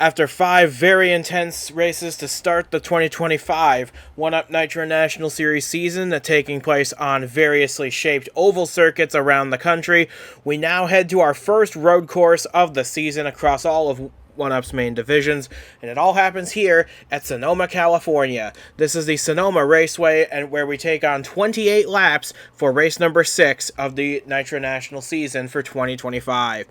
After 5 very intense races to start the 2025 1UP Nitro National Series season taking place on variously shaped oval circuits around the country, we now head to our first road course of the season across all of 1UP's main divisions, and it all happens here at Sonoma, California. This is the Sonoma Raceway, and where we take on 28 laps for race number 6 of the Nitro National season for 2025.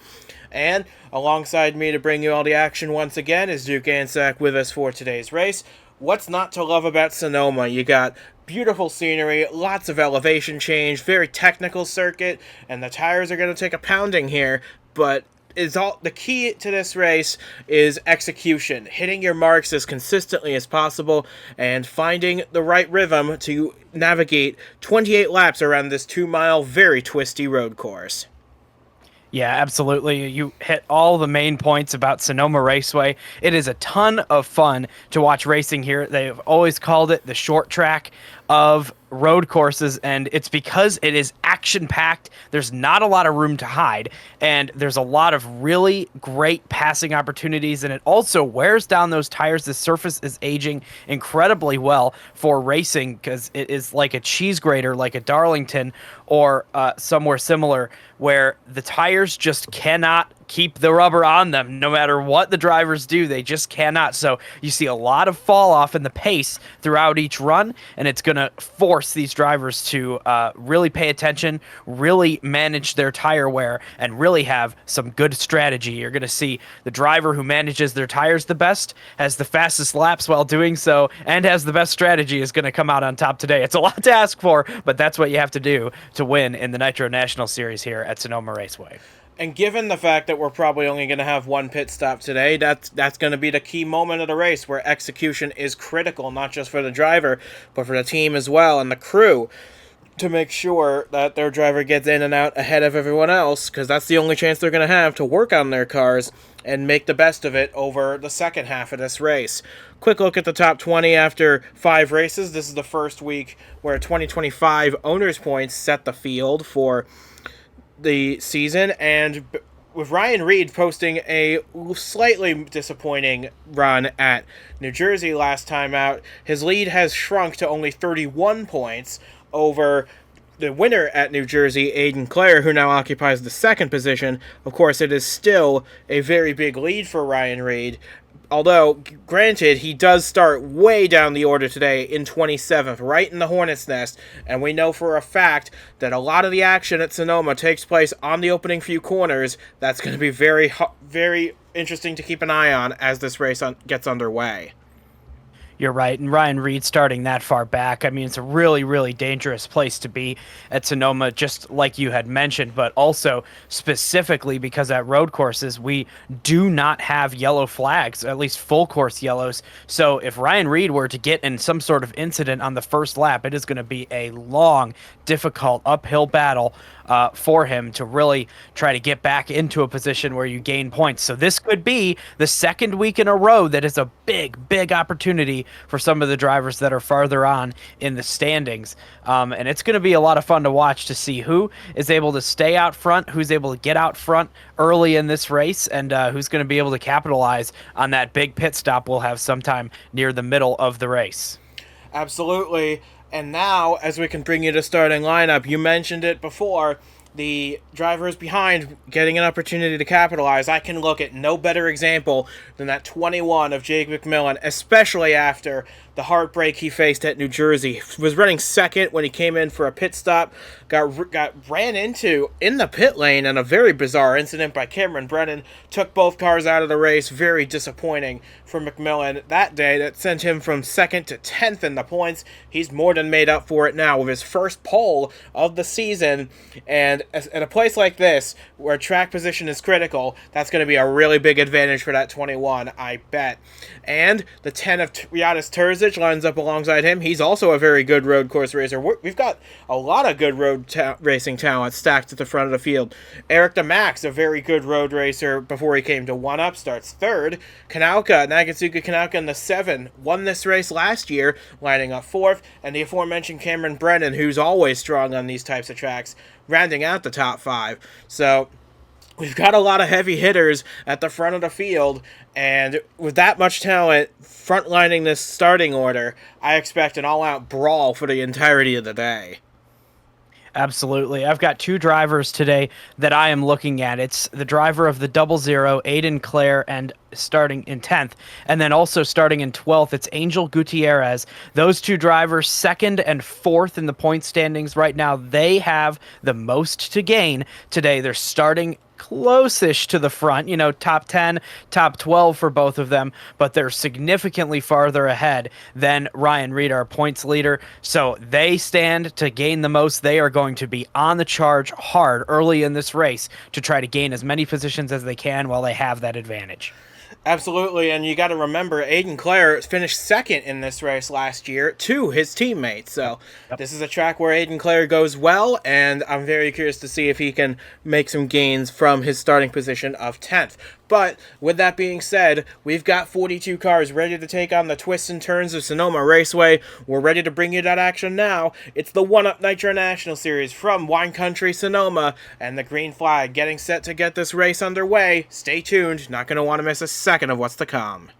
And alongside me to bring you all the action once again is Duke Ansack with us for today's race. What's not to love about Sonoma? You got beautiful scenery, lots of elevation change, very technical circuit, and the tires are going to take a pounding here, but the key to this race is execution, hitting your marks as consistently as possible, and finding the right rhythm to navigate 28 laps around this 2-mile, very twisty road course. Yeah, absolutely. You hit all the main points about Sonoma Raceway. It is a ton of fun to watch racing here. They've always called it the short track of road courses, and it's because it is action-packed. There's not a lot of room to hide, and there's a lot of really great passing opportunities, and it also wears down those tires. The surface is aging incredibly well for racing because it is like a cheese grater, like a Darlington or somewhere similar, where the tires just cannot keep the rubber on them. No matter what the drivers do, they just cannot. So you see a lot of fall off in the pace throughout each run, and it's going to force these drivers to really pay attention, really manage their tire wear, and really have some good strategy. You're going to see the driver who manages their tires the best, has the fastest laps while doing so, and has the best strategy is going to come out on top today. It's a lot to ask for, but that's what you have to do to win in the Nitro National Series here at Sonoma Raceway. And given the fact that we're probably only going to have one pit stop today, that's going to be the key moment of the race where execution is critical, not just for the driver, but for the team as well and the crew, to make sure that their driver gets in and out ahead of everyone else, because that's the only chance they're going to have to work on their cars and make the best of it over the second half of this race. Quick look at the top 20 after 5 races. This is the first week where 2025 owners' points set the field for the season, and with Ryan Reed posting a slightly disappointing run at New Jersey last time out, his lead has shrunk to only 31 points over the winner at New Jersey, Aiden Clare, who now occupies the second position. Of course, it is still a very big lead for Ryan Reed, although, granted, he does start way down the order today in 27th, right in the hornet's nest, and we know for a fact that a lot of the action at Sonoma takes place on the opening few corners. That's going to be very, very interesting to keep an eye on as this race gets underway. You're right, and Ryan Reed starting that far back, I mean, it's a really, really dangerous place to be at Sonoma, just like you had mentioned, but also specifically because at road courses, we do not have yellow flags, at least full course yellows. So if Ryan Reed were to get in some sort of incident on the first lap, it is going to be a long, difficult uphill battle for him to really try to get back into a position where you gain points. So this could be the second week in a row that is a big, big opportunity for some of the drivers that are farther on in the standings. And it's going to be a lot of fun to watch to see who is able to stay out front, who's able to get out front early in this race, and who's going to be able to capitalize on that big pit stop we'll have sometime near the middle of the race. Absolutely. And now, as we can bring you to starting lineup, you mentioned it before, the drivers behind getting an opportunity to capitalize. I can look at no better example than that 21 of Jake McMillen, especially after the heartbreak he faced at New Jersey. He was running second when he came in for a pit stop, got ran into in the pit lane in a very bizarre incident by Cameron Brennan, took both cars out of the race. Very disappointing for McMillen that day. That sent him from second to 10th in the points. He's more than made up for it now with his first pole of the season, and at a place like this where track position is critical, that's going to be a really big advantage for that 21, I bet. And the 10 of Riatis Terzic lines up alongside him. He's also a very good road course racer. We've got a lot of good road racing talent stacked at the front of the field. Eric DeMax, a very good road racer before he came to 1UP, starts third. Nagatsuka Kanauka in the 7 won this race last year, lining up fourth. And the aforementioned Cameron Brennan, who's always strong on these types of tracks, rounding out the top 5. So we've got a lot of heavy hitters at the front of the field, and with that much talent frontlining this starting order, I expect an all-out brawl for the entirety of the day. Absolutely. I've got two drivers today that I am looking at. It's the driver of the 00, Aiden Clare, and starting in 10th. And then also starting in 12th, it's Angel Gutierrez. Those two drivers, 2nd and 4th in the point standings right now. They have the most to gain today. They're starting close-ish to the front, top 10, top 12 for both of them, but they're significantly farther ahead than Ryan Reed, our points leader. So they stand to gain the most. They are going to be on the charge hard early in this race to try to gain as many positions as they can while they have that advantage. Absolutely, and you got to remember, Aiden Clare finished 2nd in this race last year to his teammates. So This is a track where Aiden Clare goes well, and I'm very curious to see if he can make some gains from his starting position of 10th. But with that being said, we've got 42 cars ready to take on the twists and turns of Sonoma Raceway. We're ready to bring you that action now. It's the 1UP Nitro National Series from Wine Country, Sonoma, and the green flag getting set to get this race underway. Stay tuned, not going to want to miss a second of what's to come.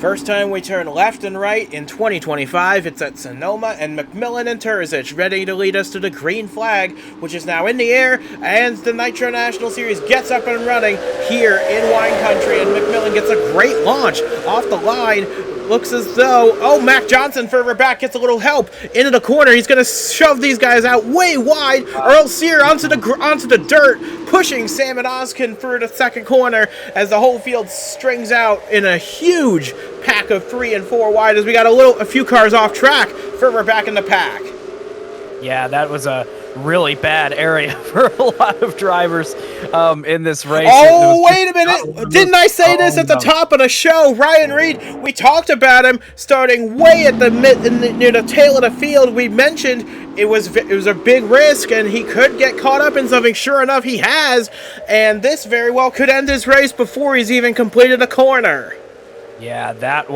First time we turn left and right in 2025, it's at Sonoma, and McMillen and Turzic ready to lead us to the green flag, which is now in the air, and the Nitro National Series gets up and running here in Wine Country, and McMillen gets a great launch off the line. Looks as though, Mac Johnson further back gets a little help into the corner. He's going to shove these guys out way wide. Earl Sear onto the dirt, pushing Sam and Oskin through the second corner as the whole field strings out in a huge pack of 3 and 4 wide as we got a few cars off track further back in the pack. Yeah, that was a really bad area for a lot of drivers in this race. Oh, wait a minute. Didn't I say this at the top of the show? Ryan Reed, we talked about him starting way at the near the tail of the field. We mentioned it was a big risk and he could get caught up in something. Sure enough, he has. And this very well could end his race before he's even completed a corner. Yeah, that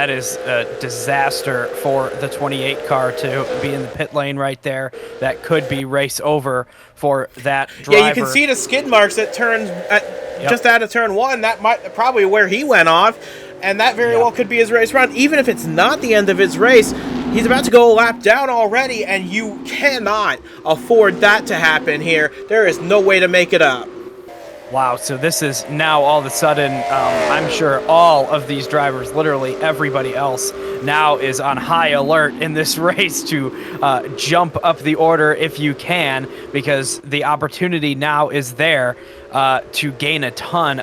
is a disaster for the 28 car to be in the pit lane right there. That could be race over for that driver. Yeah, you can see the skid marks at just out of turn 1. That might probably where he went off, and that very well could be his race run. Even if it's not the end of his race, he's about to go a lap down already, and you cannot afford that to happen here. There is no way to make it up. Wow, so this is now all of a sudden, I'm sure all of these drivers, literally everybody else, now is on high alert in this race to jump up the order if you can, because the opportunity now is there to gain a ton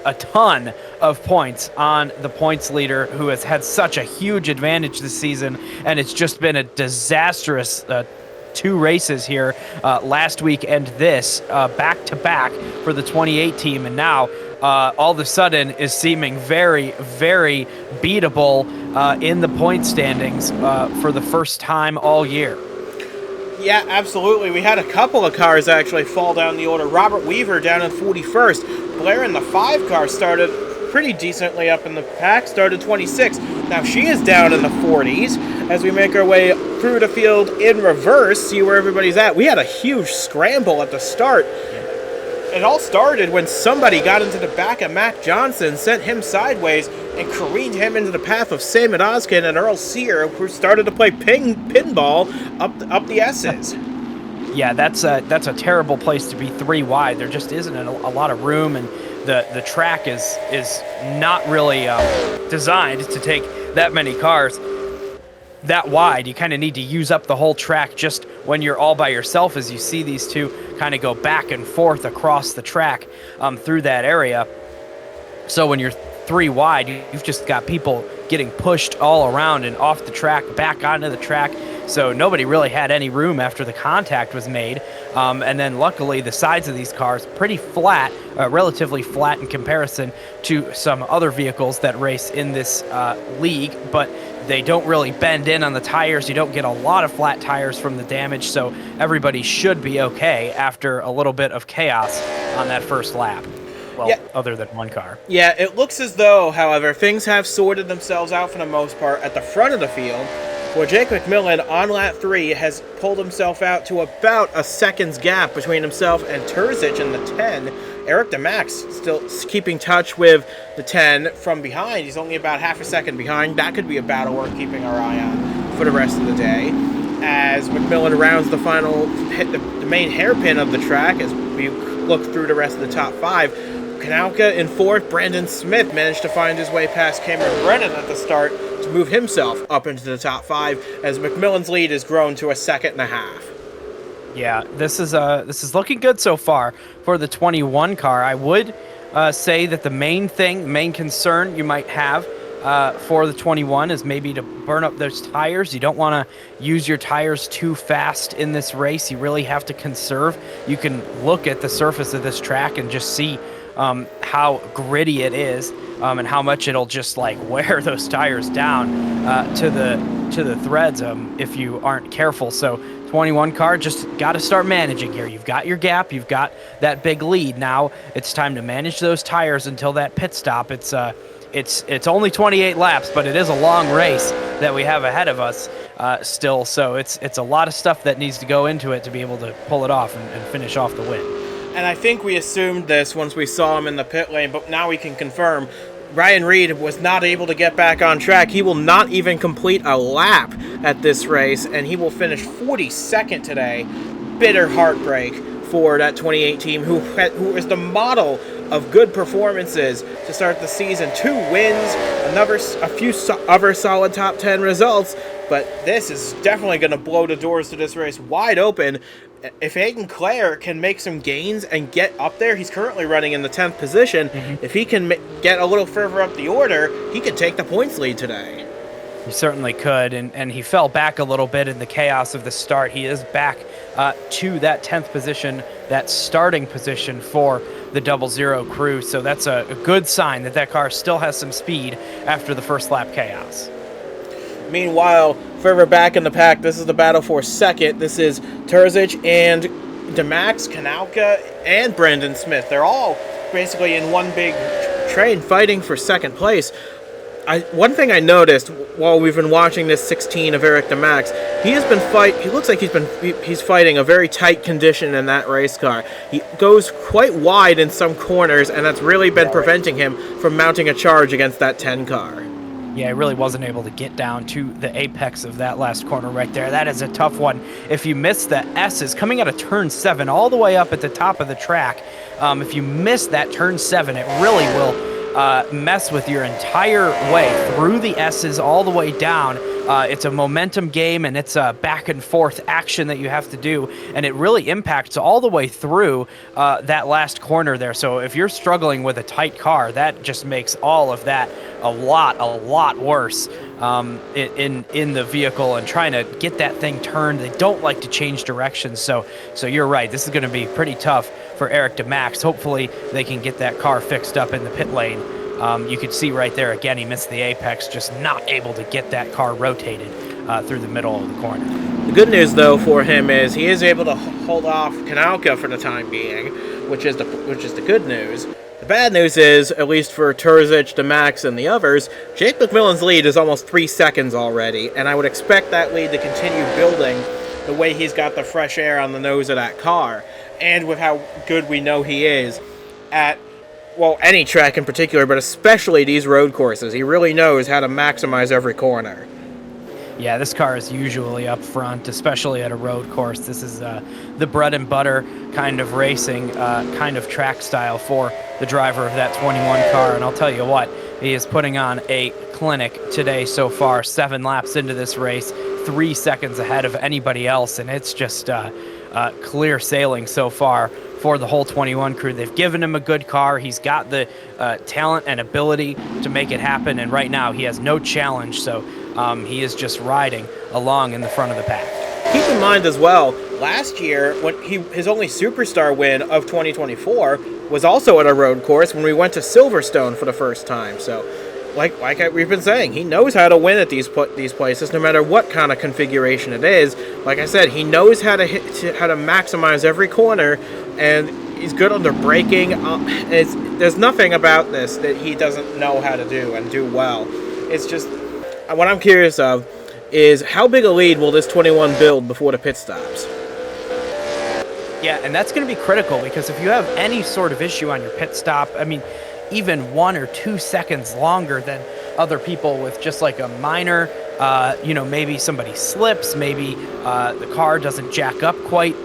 of points on the points leader, who has had such a huge advantage this season, and it's just been a disastrous 2 races here last week and this back to back for the 28 team, and now all of a sudden is seeming very, very beatable in the point standings for the first time all year. Yeah, absolutely. We had a couple of cars actually fall down the order. Robert Weaver down in 41st. Blair in the 5 car started pretty decently up in the pack, started 26th. Now she is down in the 40s as we make our way through the field in reverse, see where everybody's at. We had a huge scramble at the start. It all started when somebody got into the back of Mac Johnson, sent him sideways, and careened him into the path of Sam Oskin and Earl Sear, who started to play pinball up the S's. Yeah, that's a terrible place to be 3 wide. There just isn't a lot of room, and the track is not really designed to take that many cars that wide. You kind of need to use up the whole track just when you're all by yourself, as you see these two kind of go back and forth across the track through that area. So when you're 3 wide, you've just got people getting pushed all around and off the track, back onto the track. So nobody really had any room after the contact was made. And then luckily the sides of these cars pretty flat, relatively flat in comparison to some other vehicles that race in this league, but they don't really bend in on the tires. You don't get a lot of flat tires from the damage, so everybody should be okay after a little bit of chaos on that first lap. Well, yeah. Other than 1 car. Yeah, it looks as though, however, things have sorted themselves out for the most part at the front of the field. Well, Jake McMillen on lap 3 has pulled himself out to about a second's gap between himself and Terzic in the 10. Eric DeMax still keeping touch with the 10 from behind. He's only about half a second behind. That could be a battle worth keeping our eye on for the rest of the day. As McMillen rounds the final, hit the main hairpin of the track as we look through the rest of the top 5. Kanalka in 4th. Brandon Smith managed to find his way past Cameron Brennan at the start to move himself up into the top 5 as McMillen's lead has grown to a second and a half. Yeah, this is looking good so far for the 21 car. I would say that the main concern you might have for the 21 is maybe to burn up those tires. You don't want to use your tires too fast in this race. You really have to conserve. You can look at the surface of this track and just see how gritty it is and how much it'll just like wear those tires down to the threads if you aren't careful. So 21 car, just got to start managing here. You've got your gap, you've got that big lead. Now it's time to manage those tires until that pit stop. It's only 28 laps, but it is a long race that we have ahead of us still. So it's a lot of stuff that needs to go into it to be able to pull it off and finish off the win. And I think we assumed this once we saw him in the pit lane, but now we can confirm Ryan Reed was not able to get back on track. He will not even complete a lap at this race, and he will finish 42nd today. Bitter heartbreak for that 28 team, who is the model of good performances to start the season. 2 wins, a few other solid top 10 results, but this is definitely going to blow the doors to this race wide open. If Aiden Clare can make some gains and get up there, he's currently running in the 10th position. If he can get a little further up the order, he could take the points lead today. He certainly could, and he fell back a little bit in the chaos of the start. He is back to that 10th position, that starting position for the 00 crew, so that's a good sign that car still has some speed after the first lap chaos. Meanwhile, further back in the pack, this is the battle for second. This is Terzic and DeMax, Kanalka, and Brandon Smith. They're all basically in one big train fighting for second place. One thing I noticed while we've been watching this 16 of Eric DeMax, he looks like he's fighting a very tight condition in that race car. He goes quite wide in some corners, and that's really been preventing him from mounting a charge against that 10 car. Yeah, he really wasn't able to get down to the apex of that last corner right there. That is a tough one. If you miss the S's coming out of turn 7 all the way up at the top of the track, if you miss that turn 7, it really will mess with your entire way through the S's all the way down. It's a momentum game, and it's a back and forth action that you have to do, and it really impacts all the way through that last corner there. So if you're struggling with a tight car, that just makes all of that a lot worse in the vehicle and trying to get that thing turned. They don't like to change directions, so you're right. This is going to be pretty tough for Eric DeMax. Hopefully they can get that car fixed up in the pit lane. You could see right there, again, he missed the apex, just not able to get that car rotated through the middle of the corner. The good news, though, for him is he is able to hold off Kanalka for the time being, which is the good news. The bad news is, at least for Terzic, DeMax, and the others, Jake McMillen's lead is almost 3 seconds already, and I would expect that lead to continue building the way he's got the fresh air on the nose of that car, and with how good we know he is at, well, any track in particular, but especially these road courses. He really knows how to maximize every corner. Yeah, this car is usually up front, especially at a road course. This is the bread and butter kind of racing, kind of track style for the driver of that 21 car. And I'll tell you what, he is putting on a clinic today so far. 7 laps into this race, 3 seconds ahead of anybody else, and it's just clear sailing so far for the whole 21 crew. They've given him a good car. He's got the talent and ability to make it happen, and right now he has no challenge, so he is just riding along in the front of the pack. Keep in mind as well, last year, when his only superstar win of 2024 was also at a road course when we went to Silverstone for the first time. So, like we've been saying, he knows how to win at these places, no matter what kind of configuration it is. Like I said, he knows how to maximize every corner, and he's good under braking. There's nothing about this that he doesn't know how to do and do well. It's just what I'm curious of is how big a lead will this 21 build before the pit stops? Yeah, and that's going to be critical because if you have any sort of issue on your pit stop, I mean, even 1 or 2 seconds longer than other people with just like a minor, maybe somebody slips, maybe the car doesn't jack up quite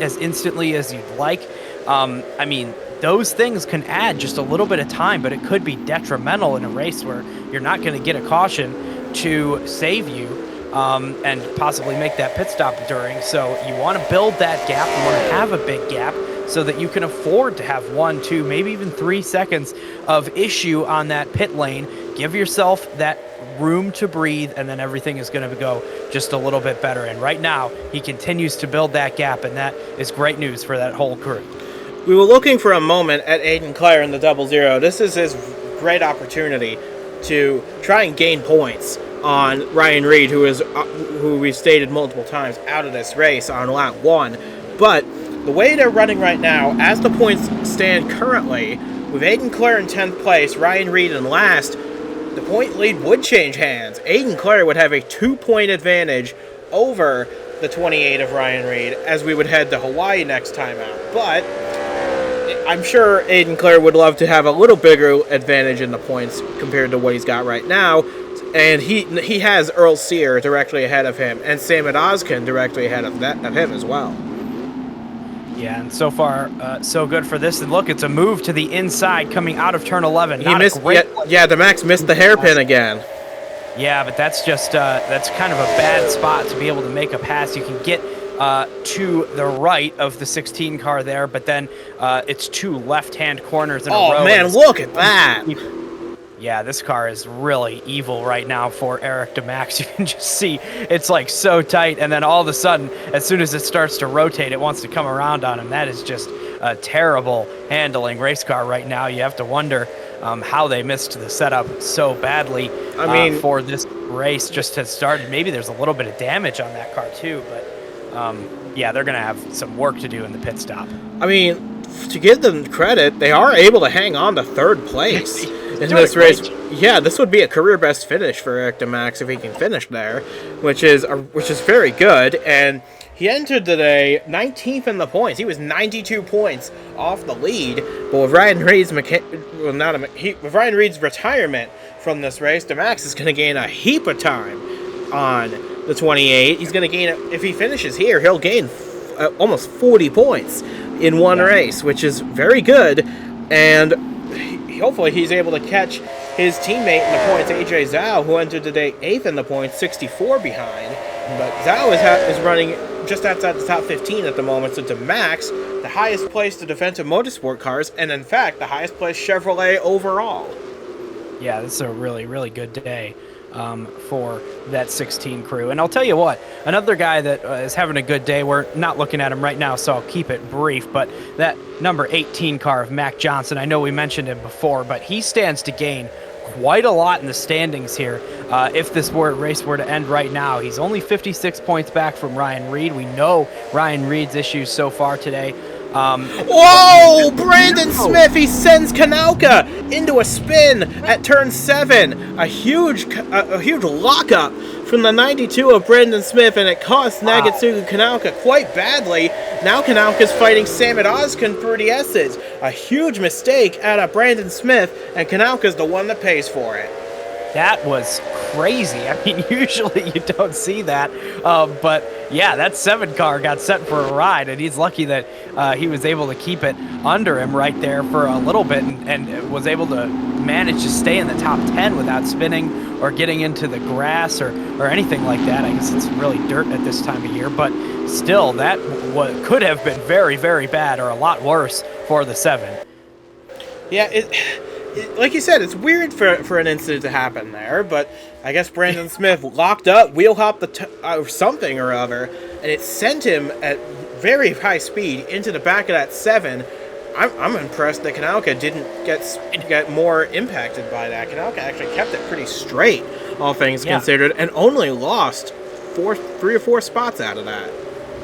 as instantly as you'd like. I mean, those things can add just a little bit of time, but it could be detrimental in a race where you're not going to get a caution to save you. And possibly make that pit stop during. So you want to build that gap. You want to have a big gap so that you can afford to have 1, 2, maybe even 3 seconds of issue on that pit lane. Give yourself that room to breathe, and then everything is going to go just a little bit better. And right now, he continues to build that gap, and that is great news for that whole crew. We were looking for a moment at Aiden Clare in the 0-0. This is his great opportunity to try and gain points on Ryan Reed, who we've stated multiple times, out of this race on lap 1. But the way they're running right now, as the points stand currently, with Aiden Clare in 10th place, Ryan Reed in last, the point lead would change hands. Aiden Clare would have a 2-point advantage over the 28 of Ryan Reed as we would head to Hawaii next time out. But I'm sure Aiden Clare would love to have a little bigger advantage in the points compared to what he's got right now. And he has Earl Sear directly ahead of him, and Samad Ozkan directly ahead of him as well. Yeah, and so far, so good for this. And look, it's a move to the inside coming out of turn 11. He missed. The Max missed the hairpin again. Yeah, but that's just that's kind of a bad spot to be able to make a pass. You can get to the right of the 16 car there, but then it's 2 left-hand corners in a row. Oh man, look at that! Yeah, this car is really evil right now for Eric DeMax. You can just see it's like so tight, and then all of a sudden, as soon as it starts to rotate, it wants to come around on him. That is just a terrible handling race car right now. You have to wonder how they missed the setup so badly for this race just to start. Maybe there's a little bit of damage on that car too, but yeah, they're going to have some work to do in the pit stop. I mean, to give them credit, they are able to hang on to 3rd place. In this race, yeah, this would be a career best finish for Eric DeMax if he can finish there, which is very good. And he entered today 19th in the points. He was 92 points off the lead. But with Ryan Reed's with Ryan Reed's retirement from this race, DeMax is going to gain a heap of time on the 28. He's going to gain if he finishes here, he'll gain almost 40 points in one race, which is very good. And hopefully he's able to catch his teammate in the points, AJ Zhao, who entered today 8th in the points, 64 behind. But Zhao is running just outside the top 15 at the moment. So DeMax, the highest placed defensive motorsport cars, and in fact, the highest placed Chevrolet overall. Yeah, this is a really, really good day for that 16 crew. And I'll tell you what, another guy that is having a good day, we're not looking at him right now, so I'll keep it brief, but that number 18 car of Mac Johnson, I know we mentioned him before, but he stands to gain quite a lot in the standings here. If this race were to end right now, he's only 56 points back from Ryan Reed. We know Ryan Reed's issues so far today. Whoa! Brandon Smith, he sends Kanauka into a spin at turn 7. A huge lockup from the 92 of Brandon Smith, and it cost Nagatsugu Kanauka quite badly. Now Kanauka's fighting Samad Ozkan for the S's. A huge mistake out of Brandon Smith, and Kanauka's the one that pays for it. That was crazy. I mean, usually you don't see that. But yeah, that 7 car got set for a ride, and he's lucky that he was able to keep it under him right there for a little bit and was able to manage to stay in the top 10 without spinning or getting into the grass or anything like that. I guess it's really dirt at this time of year, but still, that could have been very, very bad or a lot worse for the 7. Yeah, like you said, it's weird for an incident to happen there, but I guess Brandon Smith locked up, wheel hopped or something or other, and it sent him at very high speed into the back of that 7. I'm impressed that Kanauka didn't get more impacted by that. Kanauka actually kept it pretty straight, all things considered, and only lost 3 or 4 spots out of that.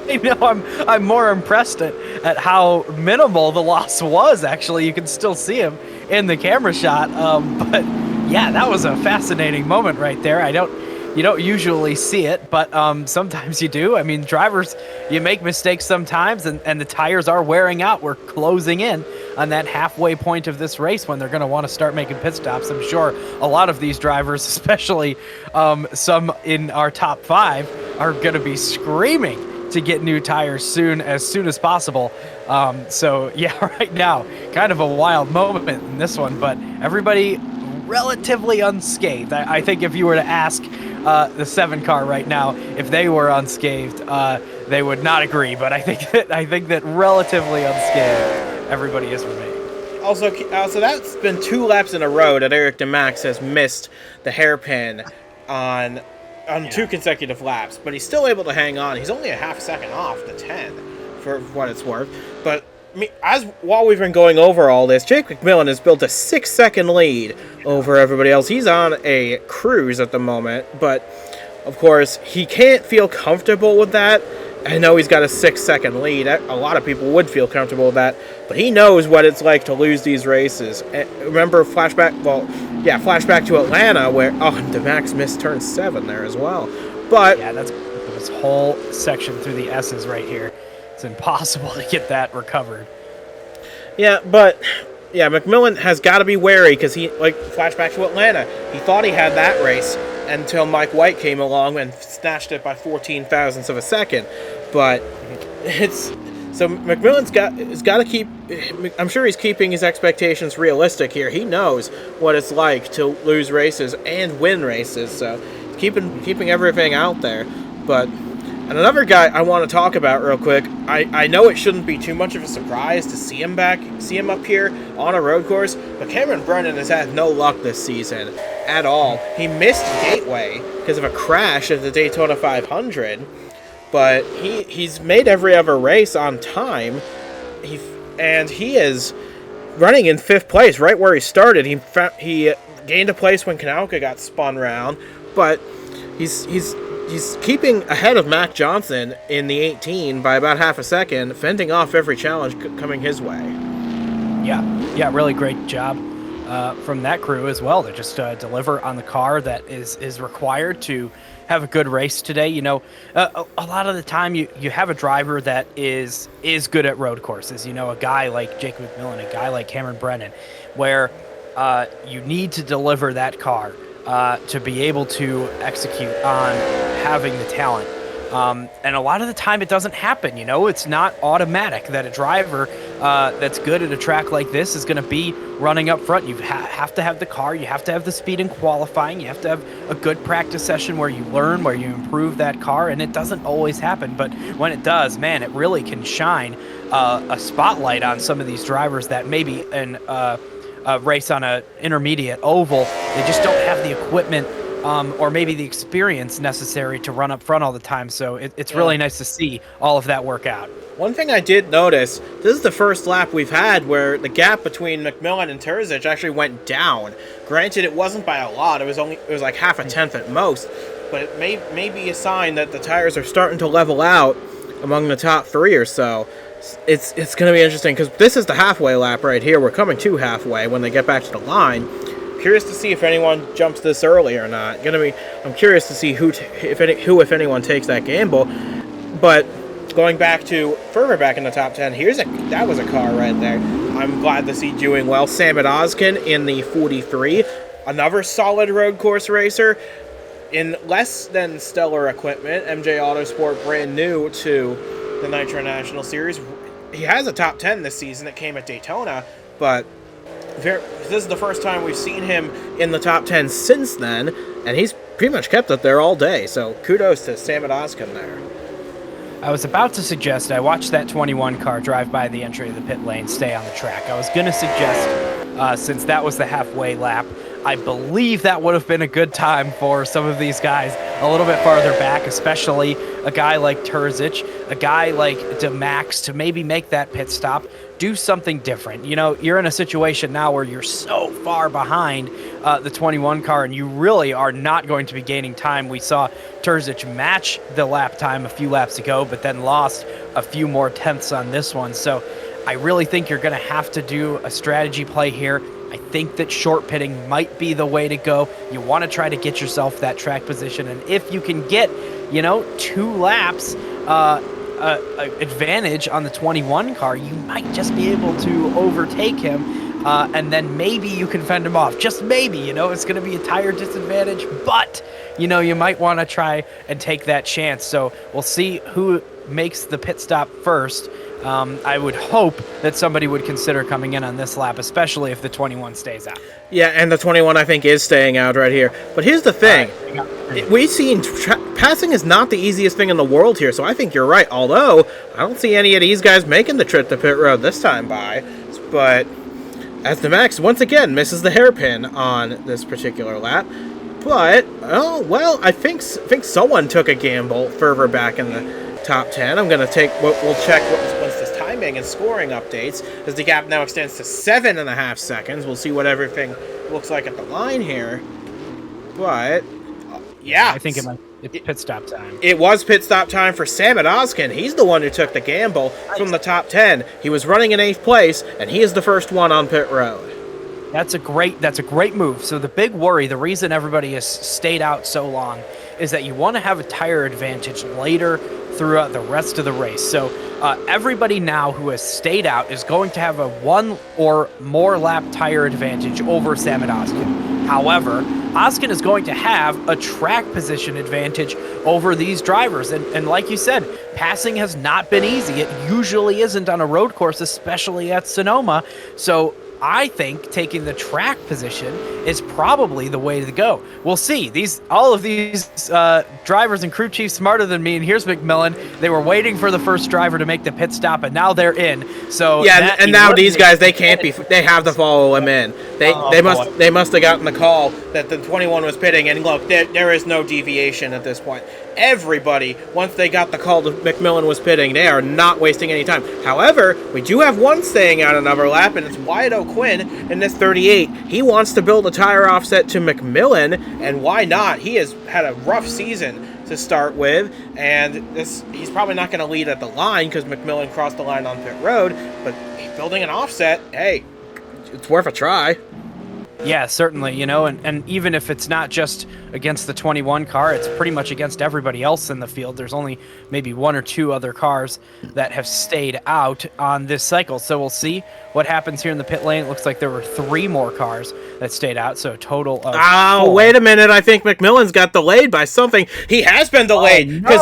You know, I'm more impressed at how minimal the loss was. Actually, you can still see him in the camera shot. But yeah, that was a fascinating moment right there. I don't You don't usually see it, but sometimes you do. I mean, drivers, you make mistakes sometimes, and the tires are wearing out. We're closing in on that halfway point of this race when they're going to want to start making pit stops. I'm sure a lot of these drivers, especially some in our top 5, are going to be screaming to get new tires as soon as possible. So yeah, right now, kind of a wild moment in this one, but everybody relatively unscathed. I think if you were to ask the 7 car right now if they were unscathed, they would not agree. But I think that relatively unscathed, everybody is remained. Also, that's been 2 laps in a row that Eric DeMax has missed the hairpin on 2 consecutive laps, but he's still able to hang on. He's only a half second off the 10, for what it's worth. But while we've been going over all this, Jake McMillen has built a 6-second lead over everybody else. He's on a cruise at the moment, but of course he can't feel comfortable with that. I know he's got a 6-second lead. A lot of people would feel comfortable with that, but he knows what it's like to lose these races. Remember flashback to Atlanta where DeMax missed turn 7 there as well. But yeah, that's this whole section through the S's right here. It's impossible to get that recovered. Yeah, but McMillen has got to be wary because flashback to Atlanta, he thought he had that race until Mike White came along and snatched it by 14 thousandths of a second. But McMillen's got to keep. I'm sure he's keeping his expectations realistic here. He knows what it's like to lose races and win races, so keeping everything out there. But another guy I want to talk about real quick. I know it shouldn't be too much of a surprise to see him up here on a road course, but Cameron Brennan has had no luck this season at all. He missed Gateway because of a crash at the Daytona 500, but he's made every other race on time. He is running in 5th place, right where he started. He gained a place when Kanauka got spun round, but he's keeping ahead of Mac Johnson in the 18 by about half a second, fending off every challenge coming his way. Yeah, really great job from that crew as well to just deliver on the car that is required to have a good race today. You know, a lot of the time you have a driver that is good at road courses. You know, a guy like Jake McMillen, a guy like Cameron Brennan, where you need to deliver that car to be able to execute on having the talent. And a lot of the time it doesn't happen. You know, it's not automatic that a driver that's good at a track like this is going to be running up front. You have to have the car. You have to have the speed in qualifying. You have to have a good practice session where you learn, where you improve that car. And it doesn't always happen. But when it does, man, it really can shine a spotlight on some of these drivers that maybe in a race on an intermediate oval, they just don't have the equipment or maybe the experience necessary to run up front all the time. So it's really nice to see all of that work out. One thing I did notice, this is the first lap we've had where the gap between McMillen and Terzic actually went down. Granted, it wasn't by a lot. It was like half a tenth at most. But it may be a sign that the tires are starting to level out among the top 3 or so. It's going to be interesting because this is the halfway lap right here. We're coming to halfway when they get back to the line. Curious to see if anyone jumps this early or not. I'm curious to see who, if anyone, takes that gamble. But going back to further back in the top 10, that was a car right there. I'm glad to see doing well. Samit Ozkin in the 43, another solid road course racer in less than stellar equipment. MJ Autosport, brand new to the Nitro National Series. He has a top 10 this season. It came at Daytona, but this is the first time we've seen him in the top 10 since then, and he's pretty much kept it there all day. So kudos to Samit Ozkin there. I was about to suggest I watched that 21 car drive by the entry of the pit lane, stay on the track. I was going to suggest, since that was the halfway lap, I believe that would have been a good time for some of these guys a little bit farther back, especially a guy like Terzic, a guy like DeMax, to maybe make that pit stop, do something different. You know, you're in a situation now where you're so far behind the 21 car, and you really are not going to be gaining time. We saw Terzic match the lap time a few laps ago, but then lost a few more tenths on this one. So I really think you're going to have to do a strategy play here. I think that short pitting might be the way to go. You want to try to get yourself that track position, and if you can get, 2 laps advantage on the 21 car, you might just be able to overtake him, and then maybe you can fend him off. Just maybe, it's going to be a tire disadvantage, but, you might want to try and take that chance. So we'll see who makes the pit stop first. I would hope that somebody would consider coming in on this lap, especially if the 21 stays out. Yeah, and the 21, I think, is staying out right here. But here's the thing. We've seen passing is not the easiest thing in the world here, so I think you're right. Although, I don't see any of these guys making the trip to pit road this time by. But as the Max, once again, misses the hairpin on this particular lap. But, I think someone took a gamble further back in the top 10. I'm going to take, we'll check once this timing and scoring updates, as the gap now extends to 7.5 seconds. We'll see what everything looks like at the line here. But, yeah. I think it's pit stop time. It was pit stop time for Sam Oskin. He's the one who took the gamble from the top 10. He was running in 8th place, and he is the first one on pit road. That's a great move. So the big worry, the reason everybody has stayed out so long, is that you want to have a tire advantage later throughout the rest of the race. So everybody now who has stayed out is going to have a 1 or more lap tire advantage over Sam Oskin. However, Oskin is going to have a track position advantage over these drivers. And like you said, passing has not been easy. It usually isn't on a road course, especially at Sonoma. So I think taking the track position is probably the way to go. We'll see. All of these drivers and crew chiefs smarter than me. And here's McMillen. They were waiting for the first driver to make the pit stop, and now they're in. So yeah, and now these guys, they can't be. They have to follow him in. They must have gotten the call that the 21 was pitting. And look, there is no deviation at this point. Everybody, once they got the call that McMillen was pitting, they are not wasting any time. However, we do have one staying out another lap, and it's Wyatt O'Quinn in this 38. He wants to build a tire offset to McMillen, and why not? He has had a rough season to start with, and he's probably not going to lead at the line because McMillen crossed the line on pit road, but building an offset, hey, it's worth a try. Yeah, certainly, and even if it's not just against the 21 car, it's pretty much against everybody else in the field. There's only maybe 1 or 2 other cars that have stayed out on this cycle. So we'll see what happens here in the pit lane. It looks like there were 3 more cars that stayed out, so a total of 4. Wait a minute. I think McMillen's got delayed by something. He has been delayed because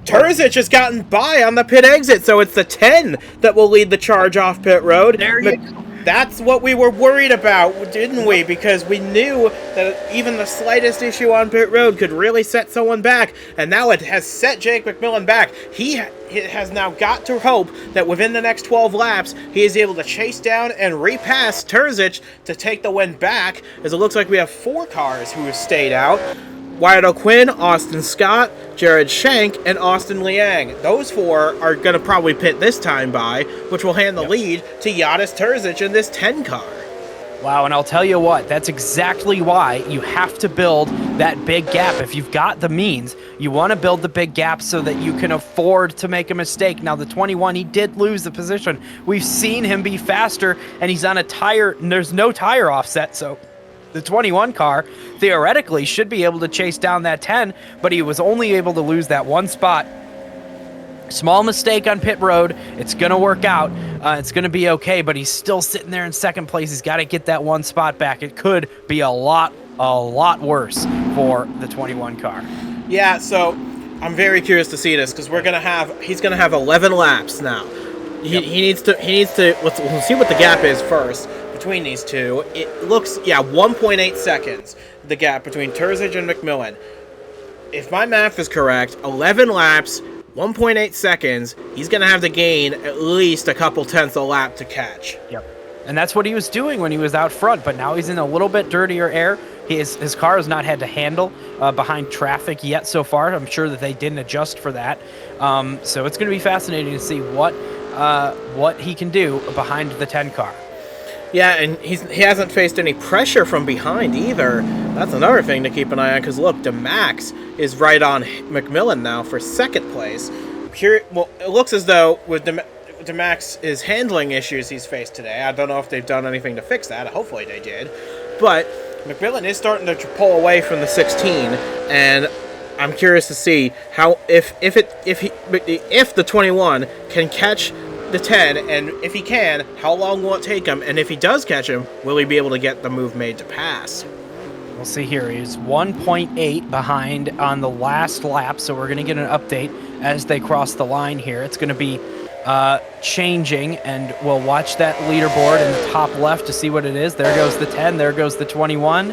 Terzic has gotten by on the pit exit, so it's the 10 that will lead the charge off pit road. There you go. That's what we were worried about, didn't we? Because we knew that even the slightest issue on pit road could really set someone back, and now it has set Jake McMillen back. He has now got to hope that within the next 12 laps, he is able to chase down and repass Terzic to take the win back, as it looks like we have 4 cars who have stayed out. Wyatt O'Quinn, Austin Scott, Jared Shank, and Austin Liang. Those 4 are going to probably pit this time by, which will hand the lead to Yadis Terzic in this 10 car. Wow, and I'll tell you what, that's exactly why you have to build that big gap. If you've got the means, you want to build the big gap so that you can afford to make a mistake. Now, the 21, he did lose the position. We've seen him be faster, and he's on a tire, and there's no tire offset, so the 21 car theoretically should be able to chase down that 10, but he was only able to lose that 1 spot. Small mistake on pit road. It's going to work out. It's going to be okay, but he's still sitting there in 2nd place. He's got to get that 1 spot back. It could be a lot worse for the 21 car. Yeah, so I'm very curious to see this because he's going to have 11 laps now. He needs to we'll see what the gap is first between these two. It looks 1.8 seconds, the gap between Terzic and McMillen. If my math is correct, 11 laps, 1.8 seconds, he's going to have to gain at least a couple tenths a lap to catch. Yep. And that's what he was doing when he was out front, but now he's in a little bit dirtier air. His car has not had to handle behind traffic yet so far. I'm sure that they didn't adjust for that. So it's going to be fascinating to see what he can do behind the 10 car. Yeah, and he hasn't faced any pressure from behind either. That's another thing to keep an eye on, because look, DeMax is right on McMillen now for 2nd place. It looks as though with DeMax's handling issues he's faced today. I don't know if they've done anything to fix that. Hopefully they did. But McMillen is starting to pull away from the 16, and I'm curious to see how if the 21 can catch the 10, and if he can, how long will it take him? And if he does catch him, will he be able to get the move made to pass? We'll see here. He's 1.8 behind on the last lap, so we're going to get an update as they cross the line here. It's going to be changing, and we'll watch that leaderboard in the top left to see what it is. There goes the 10. There goes the 21.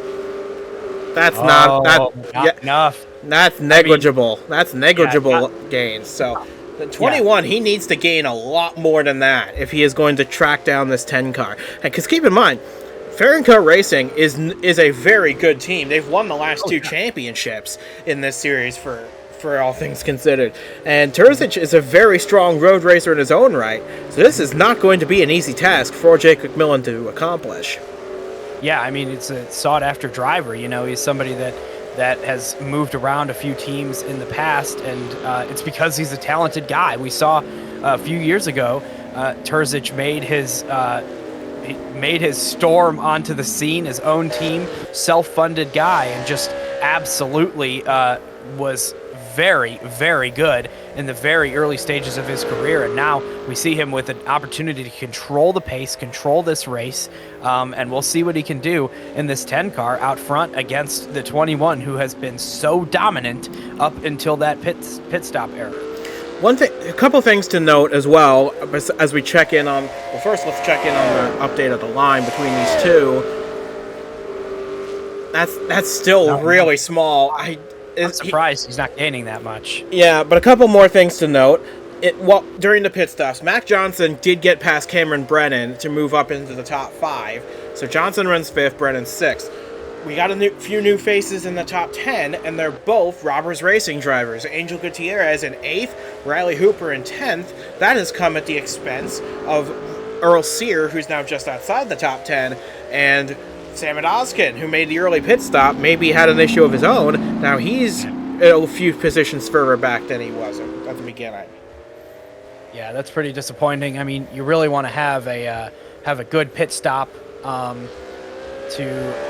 That's not enough. That's negligible. That's negligible gains. So the 21, he needs to gain a lot more than that if he is going to track down this 10 car. Because keep in mind, Fair & Racing is a very good team. They've won the last two championships in this series for all things considered. And Terzic is a very strong road racer in his own right. So this is not going to be an easy task for Jake McMillen to accomplish. Yeah, I mean, it's a sought-after driver. You know, he's somebody that has moved around a few teams in the past, and it's because he's a talented guy. We saw a few years ago, Terzic made his storm onto the scene, his own team, self-funded guy, and just absolutely was very, very good in the very early stages of his career. And now we see him with an opportunity to control the pace, control this race, and we'll see what he can do in this 10 car out front against the 21, who has been so dominant up until that pit stop era. A couple things to note as well as we check in on. Well, first let's check in on the update of the line between these two. That's still really small. I'm surprised he's not gaining that much. Yeah, but a couple more things to note. During the pit stops, Mac Johnson did get past Cameron Brennan to move up into the top 5. So Johnson runs 5th, Brennan 6th. We got a few new faces in the top 10, and they're both Robbers Racing drivers. Angel Gutierrez in 8th, Riley Hooper in 10th. That has come at the expense of Earl Sear, who's now just outside the top 10, and Sam Odoskin, who made the early pit stop, maybe had an issue of his own. Now he's a few positions further back than he was at the beginning. Yeah, that's pretty disappointing. I mean, you really want to have a good pit stop to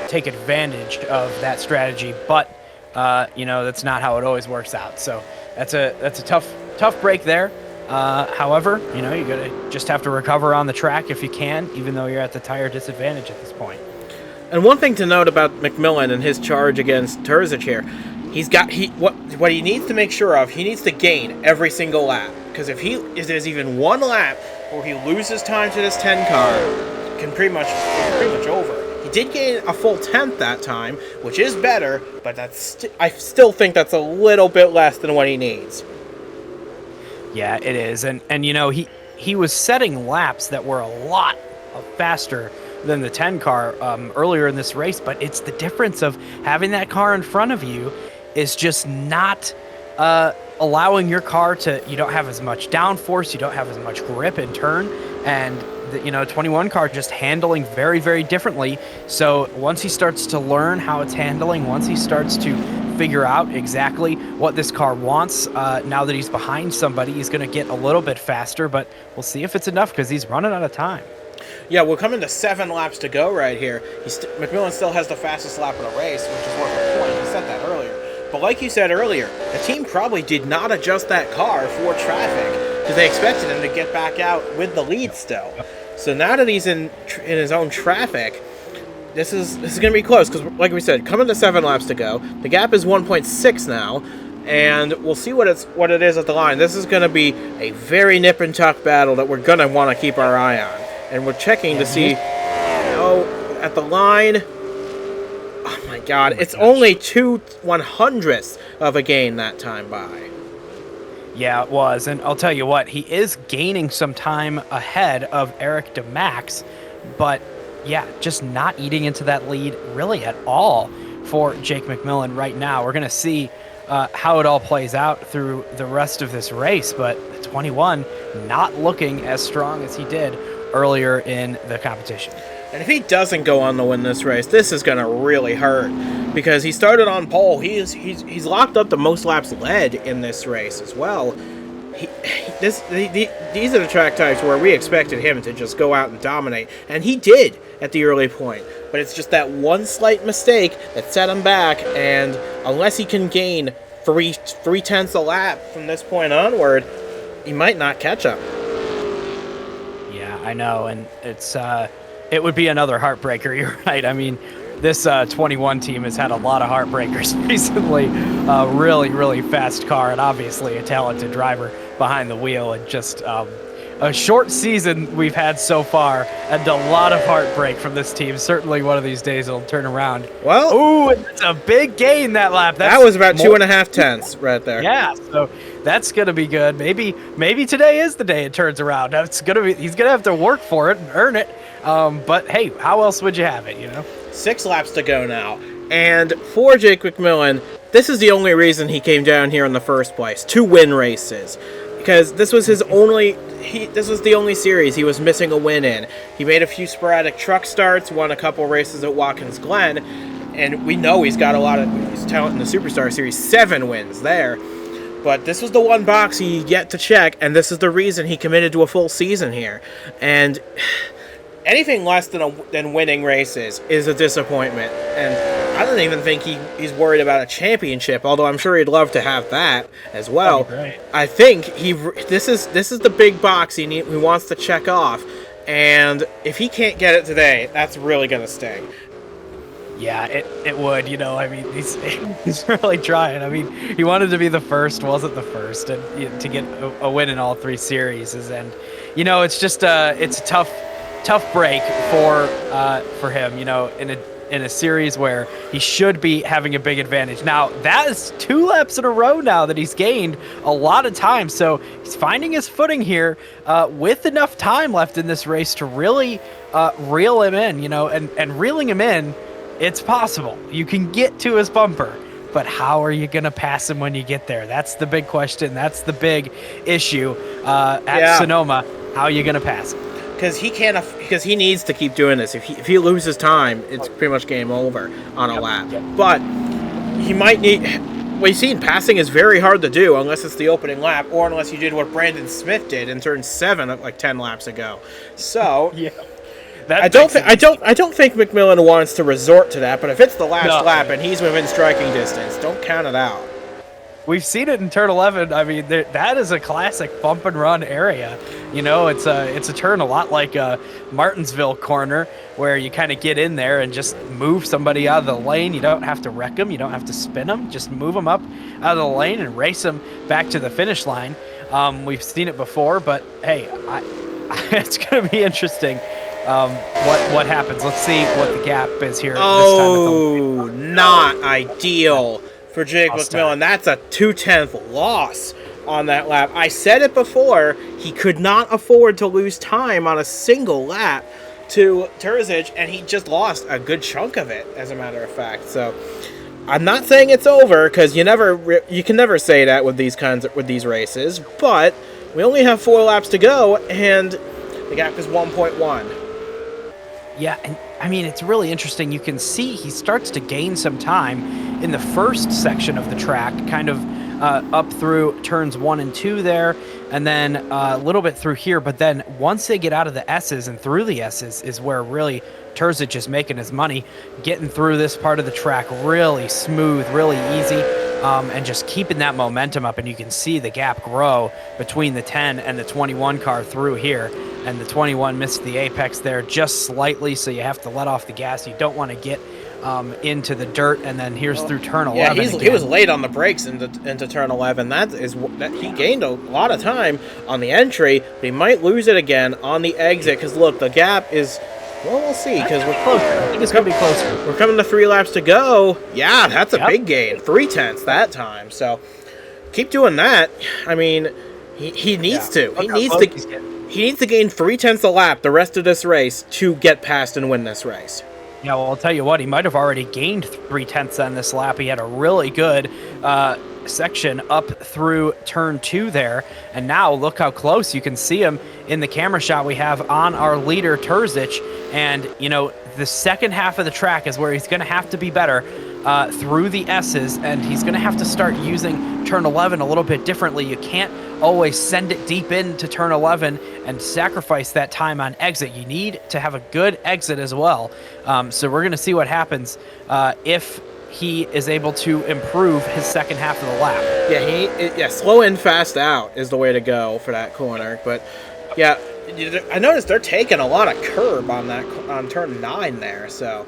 take advantage of that strategy, but that's not how it always works out. So that's a tough break there. However, you gotta just have to recover on the track if you can, even though you're at the tire disadvantage at this point. And one thing to note about McMillen and his charge against Terzic here, what he needs to make sure of, he needs to gain every single lap. Because if there's even one lap where he loses time to this 10 car, it's pretty much over. He did gain a full 10th that time, which is better, but I still think that's a little bit less than what he needs. Yeah, it is. And he was setting laps that were a lot faster than the 10 car earlier in this race, but it's the difference of having that car in front of you is just not allowing your car you don't have as much downforce, you don't have as much grip in turn, and the 21 car just handling very, very differently. So once he starts to learn how it's handling, once he starts to figure out exactly what this car wants, now that he's behind somebody, he's going to get a little bit faster, but we'll see if it's enough because he's running out of time. Yeah, we're coming to 7 laps to go right here. McMillen still has the fastest lap of the race, which is worth a point. He said that earlier. But like you said earlier, the team probably did not adjust that car for traffic because they expected him to get back out with the lead still. So now that he's in his own traffic, this is going to be close because, like we said, coming to 7 laps to go. The gap is 1.6 now, and we'll see what it is at the line. This is going to be a very nip and tuck battle that we're going to want to keep our eye on. And we're checking to see, at the line, oh my God, it's only 2/100ths of a gain that time by. Yeah, it was. And I'll tell you what, he is gaining some time ahead of Eric DeMax, but yeah, just not eating into that lead really at all for Jake McMillen right now. We're going to see how it all plays out through the rest of this race, but the 21 not looking as strong as he did earlier in the competition. And if he doesn't go on to win this race, this is going to really hurt because he started on pole. He's locked up the most laps led in this race as well. these are the track types where we expected him to just go out and dominate, and he did at the early point. But it's just that one slight mistake that set him back, and unless he can gain three tenths a lap from this point onward, he might not catch up. Yeah, I know, and it would be another heartbreaker. You're right. I mean, this 21 team has had a lot of heartbreakers recently. Really, really fast car, and obviously a talented driver behind the wheel, and just a short season we've had so far, and a lot of heartbreak from this team. Certainly one of these days it'll turn around. Well, ooh, it's a big gain that lap. That was about 2.5 tenths right there. Yeah, so that's gonna be good. Maybe today is the day it turns around. He's gonna have to work for it and earn it. But hey, how else would you have it? 6 laps to go now, and for Jake McMillen, this is the only reason he came down here in the first place, to win races. Because this was this was the only series he was missing a win in. He made a few sporadic truck starts, won a couple races at Watkins Glen, and we know he's got a lot of talent in the Superstar Series, 7 wins there. But this was the one box he yet to check, and this is the reason he committed to a full season here. And anything less than winning races is a disappointment. And I don't even think he's worried about a championship, although I'm sure he'd love to have that as well. I think this is the big box he wants to check off, and if he can't get it today, that's really going to sting. Yeah, it would. I mean, he's really trying. I mean, he wanted to be the first, wasn't the first, and to get a win in all 3 series. And it's just it's a tough break for him. In a series where he should be having a big advantage. Now, that is 2 laps in a row now that he's gained a lot of time. So he's finding his footing here with enough time left in this race to really reel him in, and reeling him in, it's possible. You can get to his bumper, but how are you going to pass him when you get there? That's the big question. That's the big issue at Sonoma. How are you going to pass him? Because he needs to keep doing this. If he loses time, it's pretty much game over on a lap. But he might need. What you've seen, passing is very hard to do unless it's the opening lap, or unless you did what Brandon Smith did in turn 7 like 10 laps ago. So yeah. I don't think McMillen wants to resort to that. But if it's the last lap and he's within striking distance, don't count it out. We've seen it in turn 11. I mean, that is a classic bump and run area. It's a turn a lot like a Martinsville corner, where you kind of get in there and just move somebody out of the lane. You don't have to wreck them. You don't have to spin them. Just move them up out of the lane and race them back to the finish line. We've seen it before, but hey, it's going to be interesting. What happens? Let's see what the gap is here. Oh, this time not ideal for Jake McMillen. That's a 2/10 loss on that lap. I said it before, he could not afford to lose time on a single lap to Terzic, and he just lost a good chunk of it, as a matter of fact. So I'm not saying it's over, because you can never say that with these races, but we only have 4 laps to go, and the gap is 1.1. Yeah, and I mean, it's really interesting. You can see he starts to gain some time in the first section of the track, kind of up through turns 1 and 2 there, and then a little bit through here. But then once they get out of the S's and through the S's is where really Terzic is making his money, getting through this part of the track really smooth, really easy, and just keeping that momentum up. And you can see the gap grow between the 10 and the 21 car through here. And the 21 missed the apex there just slightly, so you have to let off the gas. You don't want to get into the dirt, and then here's through turn 11. Yeah, he was late on the brakes into turn 11. That he gained a lot of time on the entry, but he might lose it again on the exit, because look, the gap is, well, we'll see, because we're closer. I think it's going to be closer. We're coming to 3 laps to go. Yeah, that's a big gain. 3/10 that time. So keep doing that. I mean, he needs to. He needs to gain 3/10 a lap the rest of this race to get past and win this race. Yeah, well, I'll tell you what, he might have already gained 3/10 on this lap. He had a really good section up through turn 2 there, and now look how close you can see him in the camera shot we have on our leader Terzic. And the second half of the track is where he's going to have to be better through the S's, and he's going to have to start using turn 11 a little bit differently. You can't always send it deep into turn 11 and sacrifice that time on exit. You need to have a good exit as well. So we're going to see what happens if he is able to improve his second half of the lap. Yeah, slow in, fast out is the way to go for that corner. But yeah, I noticed they're taking a lot of curb on turn 9 there. So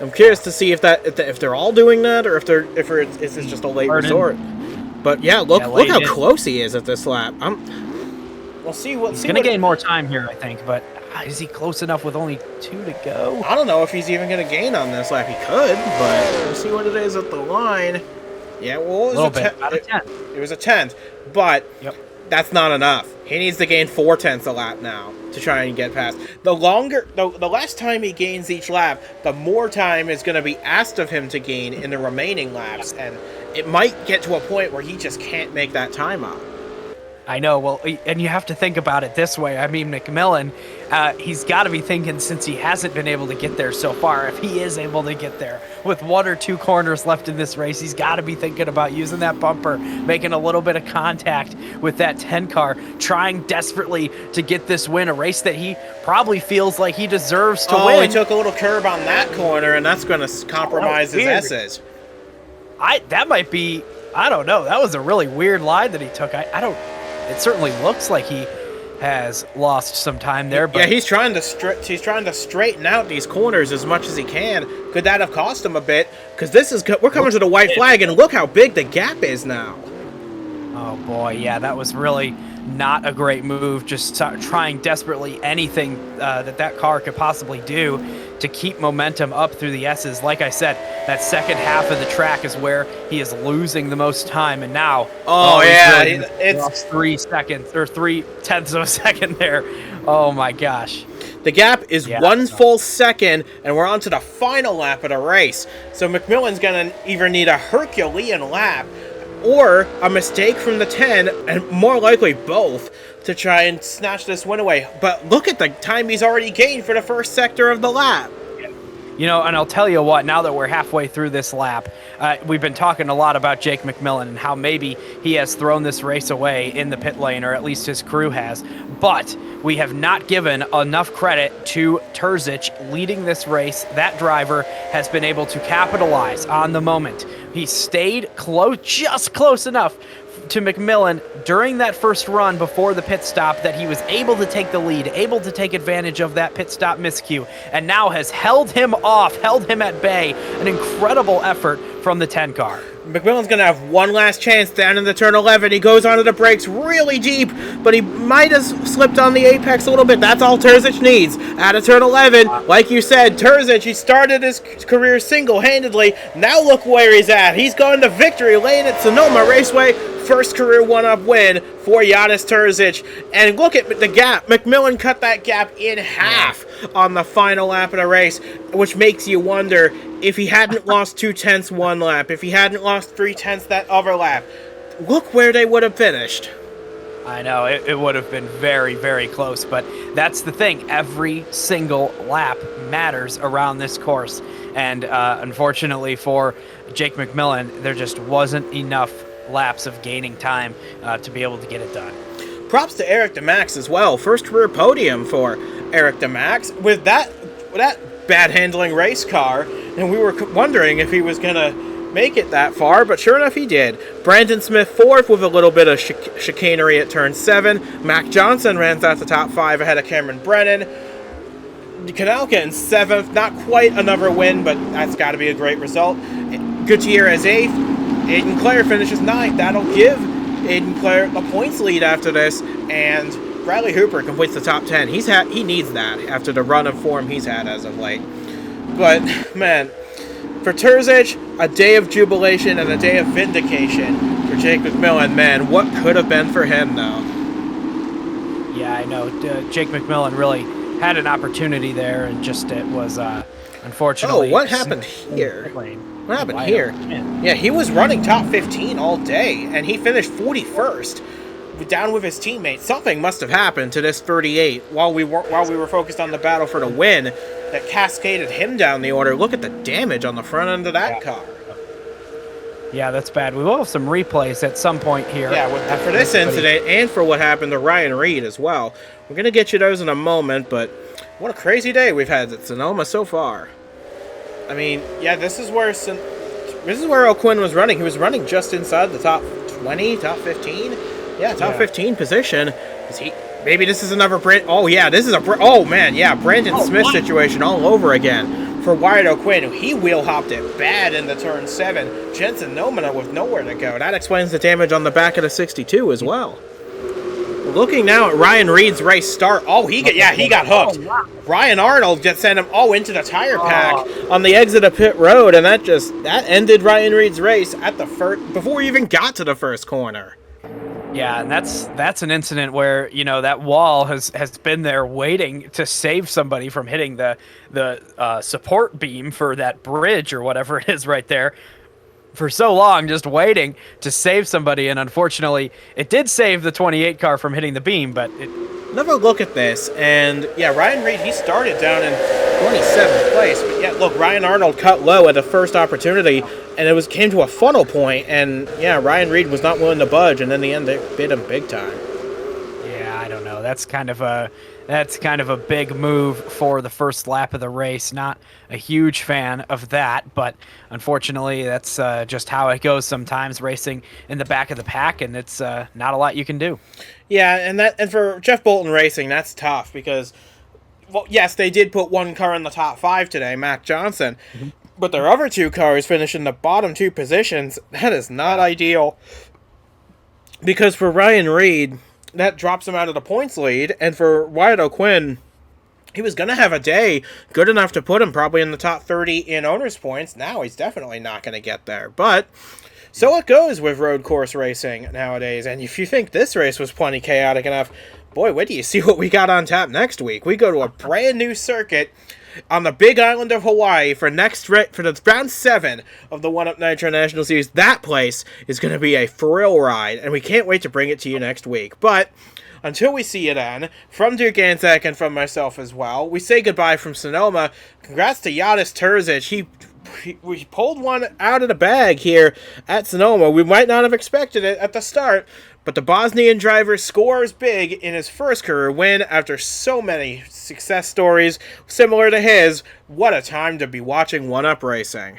I'm curious to see if they're all doing that, or if it's just a late resort. But yeah, look how close he is at this lap. We'll see. He's going to gain more time here, I think, but is he close enough with only 2 to go? I don't know if he's even going to gain on this lap. He could, but we'll see what it is at the line. Yeah, well, it was a 10th, but that's not enough. He needs to gain 4 tenths a lap now to try and get past. The less time he gains each lap, the more time is going to be asked of him to gain in the remaining laps, and it might get to a point where he just can't make that time up. I know, well, and you have to think about it this way. I mean, McMillen, he's got to be thinking, since he hasn't been able to get there so far, if he is able to get there with 1 or 2 corners left in this race, he's got to be thinking about using that bumper, making a little bit of contact with that 10 car, trying desperately to get this win, a race that he probably feels like he deserves to win. Oh, he took a little curb on that corner, and that's going to compromise his S's. That might be, I don't know, that was a really weird line that he took. It certainly looks like he has lost some time there. But yeah, he's trying to straighten out these corners as much as he can. Could that have cost him a bit? Because we're coming to the white flag, and look how big the gap is now. Oh boy, yeah, that was really not a great move. Just trying desperately anything that car could possibly do to keep momentum up through the S's. Like I said, that second half of the track is where he is losing the most time, and now it's lost 3 seconds or 3/10 of a second there. Oh my gosh. The gap is 1 full second, and we're on to the final lap of the race. So McMillen's going to either need a Herculean lap or a mistake from the 10, and more likely both, to try and snatch this win away. But look at the time he's already gained for the first sector of the lap. You know, and I'll tell you what, now that we're halfway through this lap, we've been talking a lot about Jake McMillen and how maybe he has thrown this race away in the pit lane, or at least his crew has. But we have not given enough credit to Terzic leading this race. That driver has been able to capitalize on the moment. He stayed close, just close enough to McMillen during that first run before the pit stop that he was able to take the lead, able to take advantage of that pit stop miscue, and now has held him off, held him at bay. An incredible effort from the 10 car. McMillen's going to have one last chance down in the turn 11. He goes onto the brakes really deep, but he might have slipped on the apex a little bit. That's all Terzic needs. Out of turn 11, like you said, Terzic, he started his career single-handedly. Now look where he's at. He's gone to victory lane at Sonoma Raceway. First career one-up win for Yadis Terzic. And look at the gap. McMillen cut that gap in half on the final lap of the race, which makes you wonder if he hadn't lost 2/10 one lap, if he hadn't lost 3/10 that other lap, look where they would have finished. I know, it would have been very, very close, but that's the thing. Every single lap matters around this course. And unfortunately for Jake McMillen, there just wasn't enough laps of gaining time to be able to get it done. Props to Eric DeMax as well. First career podium for Eric DeMax with that bad handling race car, and we were wondering if he was going to make it that far, but sure enough he did. Brandon Smith fourth with a little bit of chicanery at turn 7. Mac Johnson ran out the top 5 ahead of Cameron Brennan. Kanalka in 7th, not quite another win, but that's got to be a great result. Gutierrez 8th. Aiden Clare finishes 9th. That'll give Aiden Clare a points lead after this, and Bradley Hooper completes the top 10. He needs that after the run of form he's had as of late. But, man, for Terzic, a day of jubilation and a day of vindication. For Jake McMillen, man, what could have been for him, though? Yeah, I know. Jake McMillen really had an opportunity there, and just it was, unfortunately... Oh, what happened here? What happened here? Yeah, he was running top 15 all day, and he finished 41st. Down with his teammates. Something must have happened to this 38 while we were focused on the battle for the win that cascaded him down the order. Look at the damage on the front end of that car. Yeah, that's bad. We will have some replays at some point here. Yeah, for this incident and for what happened to Ryan Reed as well. We're going to get you those in a moment, but what a crazy day we've had at Sonoma so far. I mean, yeah, this is where O'Quinn was running. He was running just inside the top 20, top 15. Yeah, top 15 position. Maybe this is another oh yeah, this is oh man, yeah, Brandon Smith situation all over again. For Wyatt O'Quinn, he wheel hopped it bad into turn 7. Jensen Nomina with nowhere to go. That explains the damage on the back of the 62 as well. Looking now at Ryan Reed's race start. Oh, he got hooked. Oh, wow. Ryan Arnold just sent him into the tire pack on the exit of pit road, and that ended Ryan Reed's race at the first before we even got to the first corner. Yeah, and that's an incident where, that wall has been there waiting to save somebody from hitting the support beam for that bridge or whatever it is right there for so long, just waiting to save somebody. And unfortunately, it did save the 28 car from hitting the beam, but it... Another look at this, and yeah, Ryan Reed, he started down in 27th place, but yeah, look, Ryan Arnold cut low at the first opportunity, and it came to a funnel point, and yeah, Ryan Reed was not willing to budge, and in the end, they bit him big time. Yeah, I don't know. That's kind of a big move for the first lap of the race. Not a huge fan of that, but unfortunately, that's just how it goes sometimes, racing in the back of the pack, and it's not a lot you can do. Yeah, and for Jeff Bolton Racing, that's tough because, well, yes, they did put one car in the top 5 today, Mac Johnson, but their other 2 cars finish in the bottom 2 positions. That is not ideal because for Ryan Reed, that drops him out of the points lead, and for Wyatt O'Quinn, he was going to have a day good enough to put him probably in the top 30 in owners' points. Now he's definitely not going to get there, but so it goes with road course racing nowadays, and if you think this race was plenty chaotic enough, boy, wait till you see what we got on tap next week. We go to a brand new circuit on the big island of Hawaii for the round 7 of the 1UP Nitro National Series. That place is going to be a thrill ride, and we can't wait to bring it to you next week. But until we see you then, from Duke Anzac and from myself as well, we say goodbye from Sonoma. Congrats to Yadis Terzic. We pulled one out of the bag here at Sonoma. We might not have expected it at the start, but the Bosnian driver scores big in his first career win after so many success stories similar to his. What a time to be watching 1UP racing.